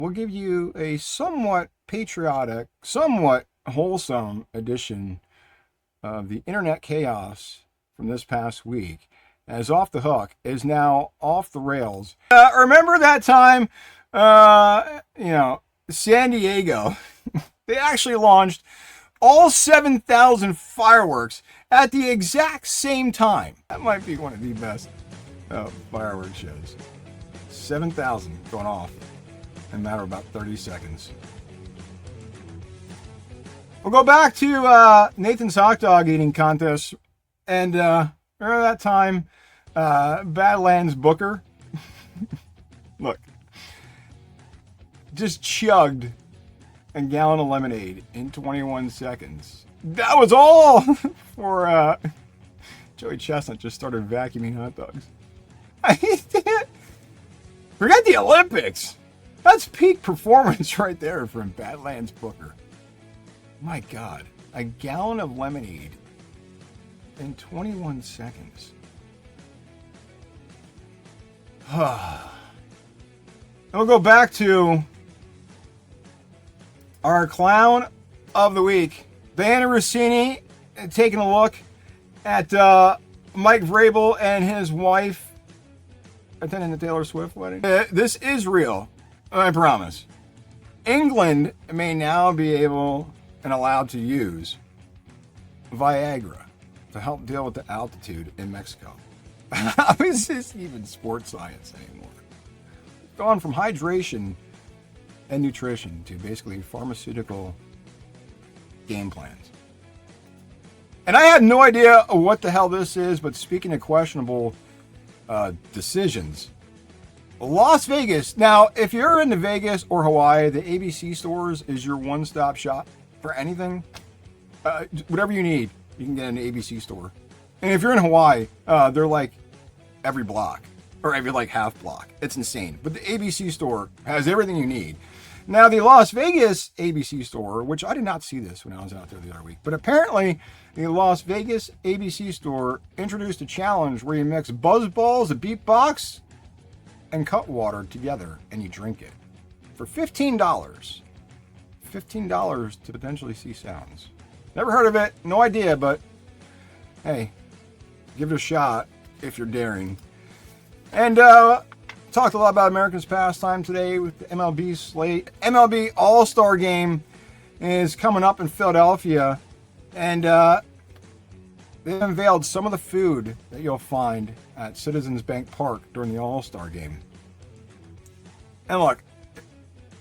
We'll give you a somewhat patriotic, somewhat wholesome edition of the internet chaos from this past week, as Off the Hook is now off the rails. Remember that time, San Diego, they actually launched all 7,000 fireworks at the exact same time. That might be one of the best fireworks shows. 7,000 going off in a matter of about 30 seconds. We'll go back to Nathan's hot dog eating contest. And remember that time, Badlands Booker? Look, just chugged a gallon of lemonade in 21 seconds. That was all for Joey Chestnut just started vacuuming hot dogs. Forget the Olympics. That's peak performance right there from Badlands Booker. My God, a gallon of lemonade in 21 seconds. We'll go back to our clown of the week, Dianna Russini, taking a look at Mike Vrabel and his wife attending the Taylor Swift wedding. This is real, I promise. England may now be able and allowed to use Viagra to help deal with the altitude in Mexico. How is this even sports science anymore? It's gone from hydration and nutrition to basically pharmaceutical game plans. And I had no idea what the hell this is, but speaking of questionable decisions, Las Vegas. Now, if you're into Vegas or Hawaii, the ABC stores is your one-stop shop for anything. Whatever you need, you can get in an ABC store. And if you're in Hawaii, they're like every block or every like half block. It's insane. But the ABC store has everything you need. Now, the Las Vegas ABC store, which I did not see this when I was out there the other week, but apparently the Las Vegas ABC store introduced a challenge where you mix Buzzballz, a Beatbox, and Cutwater together, and you drink it for $15. $15 to potentially see sounds. Never heard of it, no idea, but hey, give it a shot if you're daring. And talked a lot about America's pastime today with the MLB slate. MLB All-Star Game is coming up in Philadelphia, and they unveiled some of the food that you'll find at Citizens Bank Park during the All-Star Game. And look,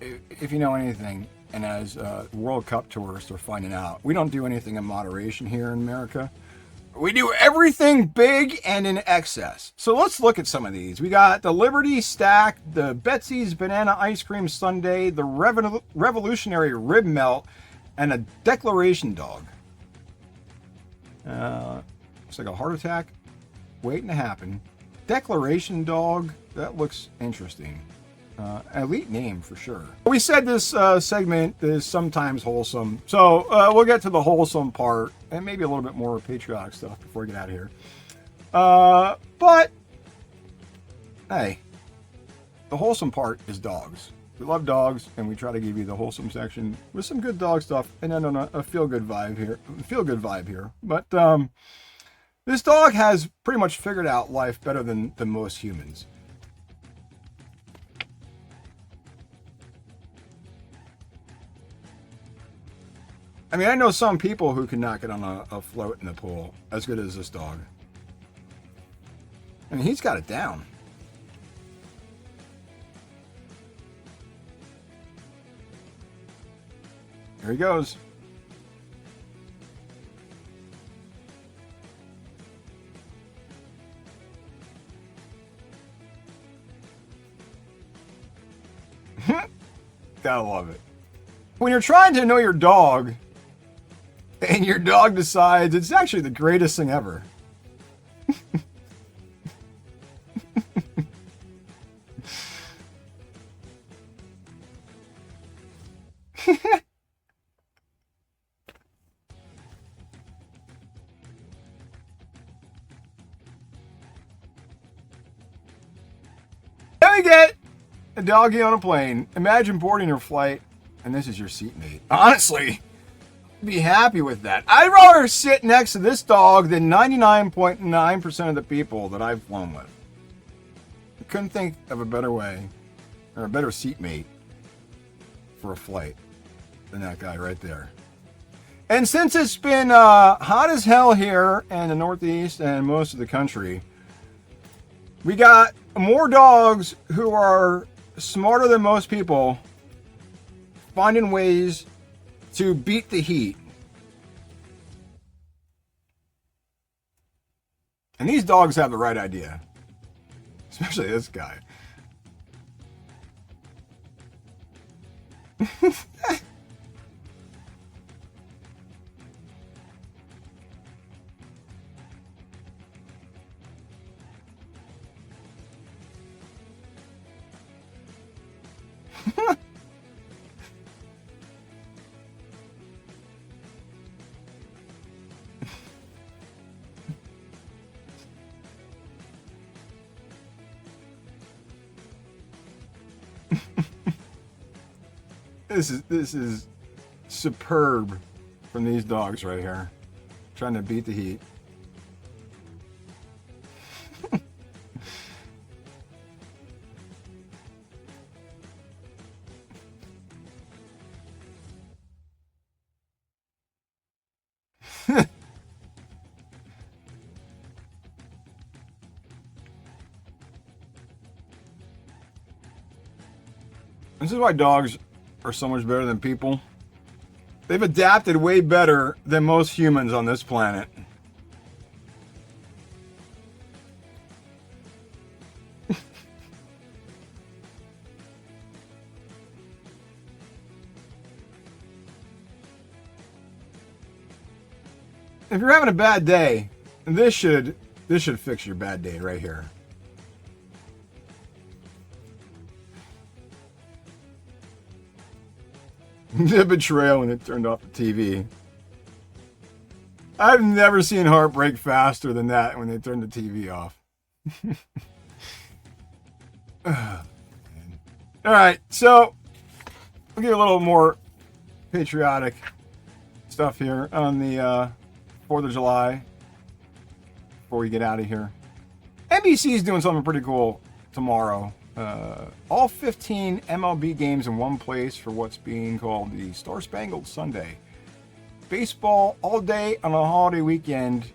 if you know anything, and as World Cup tourists are finding out, we don't do anything in moderation here in America. We do everything big and in excess. So let's look at some of these. We got the Liberty Stack, the Betsy's Banana Ice Cream Sundae, the Revolutionary Rib Melt, and a Declaration Dog. Looks like a heart attack waiting to happen. Declaration Dog, that looks interesting. Elite name for sure. We said this segment is sometimes wholesome, so we'll get to the wholesome part and maybe a little bit more patriotic stuff before we get out of here. But hey, the wholesome part is dogs. We love dogs, and we try to give you the wholesome section with some good dog stuff, and then on a feel-good vibe here. But this dog has pretty much figured out life better than most humans. I mean, I know some people who can not get on a float in the pool as good as this dog. I mean, he's got it down. Here he goes. Gotta love it. When you're trying to know your dog, and your dog decides it's actually the greatest thing ever. Then we get a doggy on a plane. Imagine boarding your flight, and this is your seatmate. Honestly, I'd be happy with that. I'd rather sit next to this dog than 99.9% of the people that I've flown with. I couldn't think of a better way, or a better seatmate for a flight than that guy right there. And since it's been hot as hell here in the Northeast and most of the country, we got more dogs who are smarter than most people finding ways to beat the heat. And these dogs have the right idea, especially this guy. This is superb from these dogs right here, trying to beat the heat. This is why dogs are so much better than people. They've adapted way better than most humans on this planet. If you're having a bad day, this should fix your bad day right here. The betrayal when it turned off the TV. I've never seen heart break faster than that when they turned the TV off. Alright, so we'll get a little more patriotic stuff here on the 4th of July before we get out of here. NBC is doing something pretty cool tomorrow. All 15 MLB games in one place for what's being called the Star-Spangled Sunday. Baseball all day on a holiday weekend.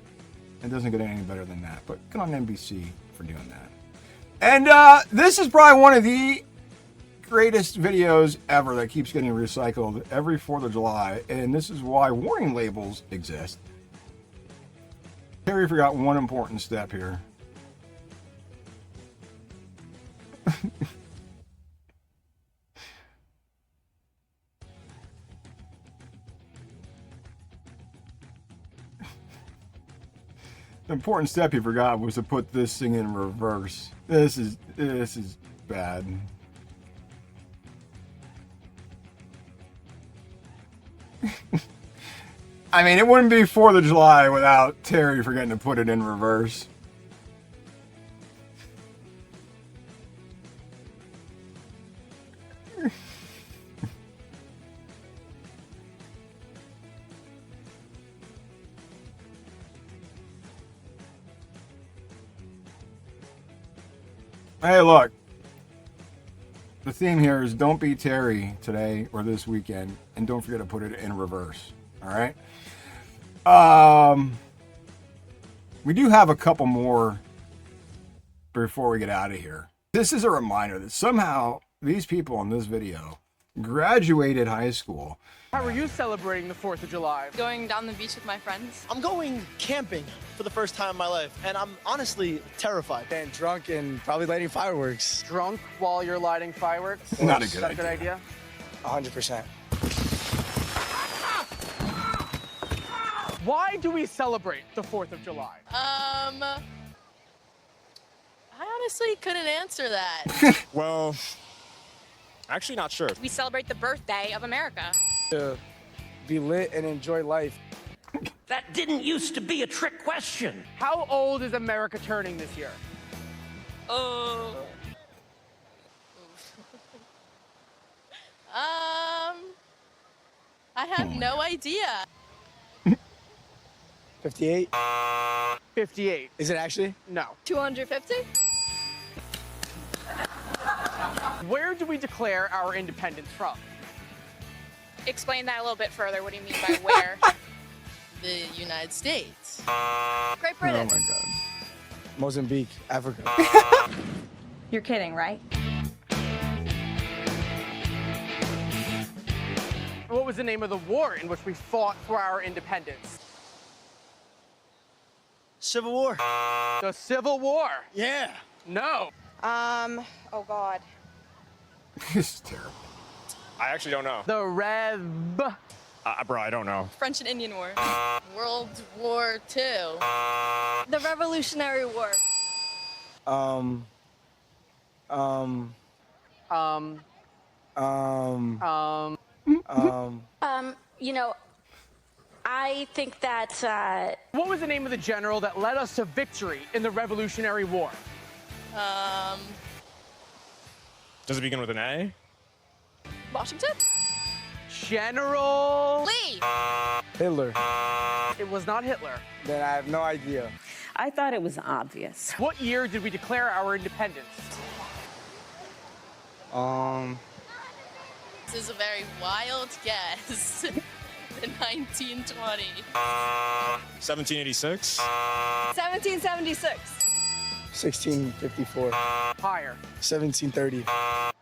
It doesn't get any better than that, but good on NBC for doing that. And this is probably one of the greatest videos ever that keeps getting recycled every 4th of July, and this is why warning labels exist. Terry forgot one important step here. The important step he forgot was to put this thing in reverse. This is bad. I mean, it wouldn't be 4th of July without Terry forgetting to put it in reverse. Hey, look. The theme here is don't be Terry today or this weekend, and don't forget to put it in reverse. All right? We do have a couple more before we get out of here. This is a reminder that somehow these people in this video graduated high school. How are you celebrating the 4th of July? Going down the beach with my friends. I'm going camping for the first time in my life, and I'm honestly terrified. And drunk and probably lighting fireworks. Drunk while you're lighting fireworks? Not a Is good that a good idea? 100%. Why do we celebrate the 4th of July? I honestly couldn't answer that. Well, actually not sure. We celebrate the birthday of America. To be lit and enjoy life. That didn't used to be a trick question. How old is America turning this year? have no idea. 58? 58. Is it actually? No. 250? Where do we declare our independence from? Explain that a little bit further. What do you mean by where? The United States. Great Oh Britain. my God. Mozambique, Africa. You're kidding, right? What was the name of the war in which we fought for our independence? Civil War. The Civil War. Yeah. No. Oh God. This is terrible. I actually don't know. The Rev. Bro, I don't know. French and Indian War. World War II. The Revolutionary War. Um, You know, I think that, what was the name of the general that led us to victory in the Revolutionary War? Does it begin with an A? Washington? General. Lee! Hitler. It was not Hitler. Then I have no idea. I thought it was obvious. What year did we declare our independence? This is a very wild guess. The 1920. 1786? 1776. 1654. Higher. 1730.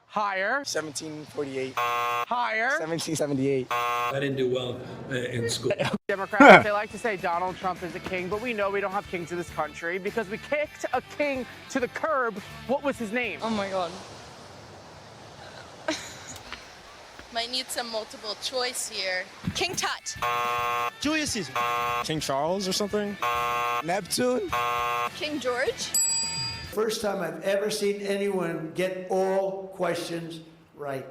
Higher. 1748. Higher. 1778. I didn't do well in school. Democrats, they like to say Donald Trump is a king, but we know we don't have kings in this country because we kicked a king to the curb. What was his name? Oh my God. Might need some multiple choice here. King Tut. Julius Caesar. King Charles or something? Neptune? King George. First time I've ever seen anyone get all questions right.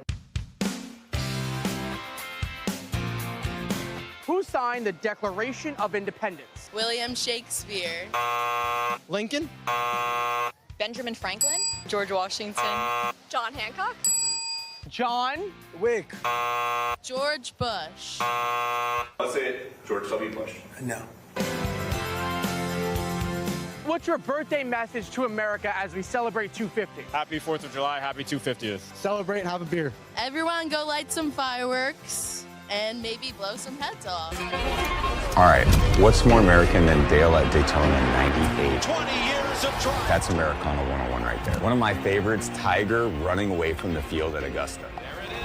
Who signed the Declaration of Independence? William Shakespeare. Lincoln. Benjamin Franklin. George Washington. John Hancock. John. Wick. George Bush. Let's say George W. Bush. No. What's your birthday message to America as we celebrate 250? Happy 4th of July, happy 250th. Celebrate and have a beer. Everyone go light some fireworks and maybe blow some heads off. All right, what's more American than Dale at Daytona 98? 20 years of drive. That's Americana 101 right there. One of my favorites, Tiger running away from the field at Augusta. There it is.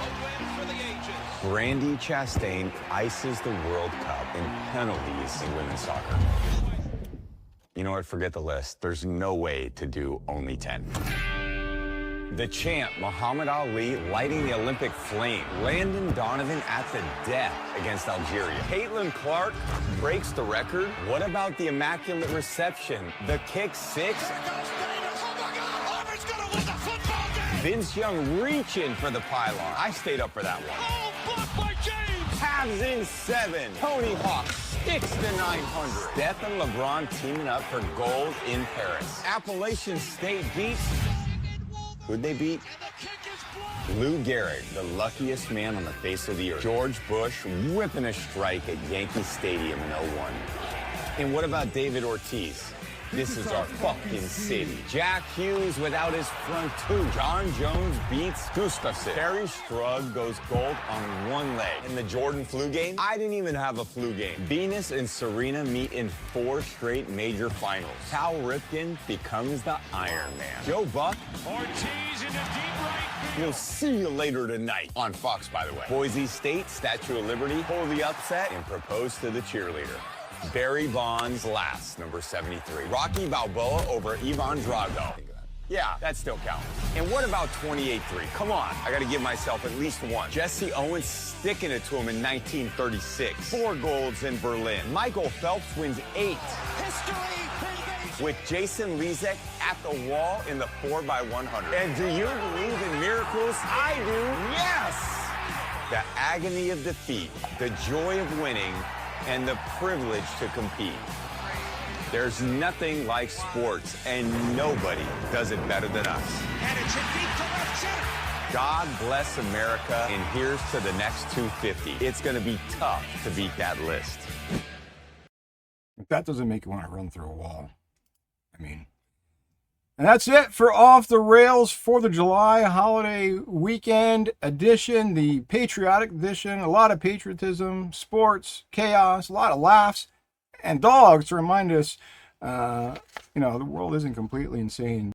A win for the ages. Brady Chastain ices the World Cup in penalties in women's soccer. You know what, forget the list. There's no way to do only 10. The champ, Muhammad Ali, lighting the Olympic flame. Landon Donovan at the death against Algeria. Caitlin Clark breaks the record. What about the immaculate reception? The kick six. Vince Young reaching for the pylon. I stayed up for that one. Oh, blocked by James. Cavs in 7. Tony Hawk sticks the 900. Steph and LeBron teaming up for gold in Paris. Appalachian State beats. Who'd they beat? Lou Gehrig, the luckiest man on the face of the earth. George Bush ripping a strike at Yankee Stadium in 01. And what about David Ortiz? This is our fucking city. Jack Hughes without his front two. John Jones beats Gustafson. Terry Strug goes gold on one leg. In the Jordan flu game, I didn't even have a flu game. Venus and Serena meet in 4 straight major finals. Cal Ripken becomes the Iron Man. Joe Buck. Ortiz into deep right. We'll see you later tonight. On Fox, by the way. Boise State, Statue of Liberty, pull the upset and propose to the cheerleader. Barry Bonds last, number 73. Rocky Balboa over Ivan Drago. Yeah, that still counts. And what about 28-3? Come on, I gotta give myself at least one. Jesse Owens sticking it to him in 1936. 4 golds in Berlin. Michael Phelps wins 8. History. With Jason Lezek at the wall in the 4x100. And do you believe in miracles? I do. Yes! The agony of defeat, the joy of winning, and the privilege to compete. There's nothing like sports, and nobody does it better than us. And it's a deep to left center. God bless America, and here's to the next 250. It's going to be tough to beat that list. If that doesn't make you want to run through a wall, I mean. And that's it for Off the Rails 4th of July holiday weekend edition, the patriotic edition. A lot of patriotism, sports, chaos, a lot of laughs, and dogs to remind us, the world isn't completely insane.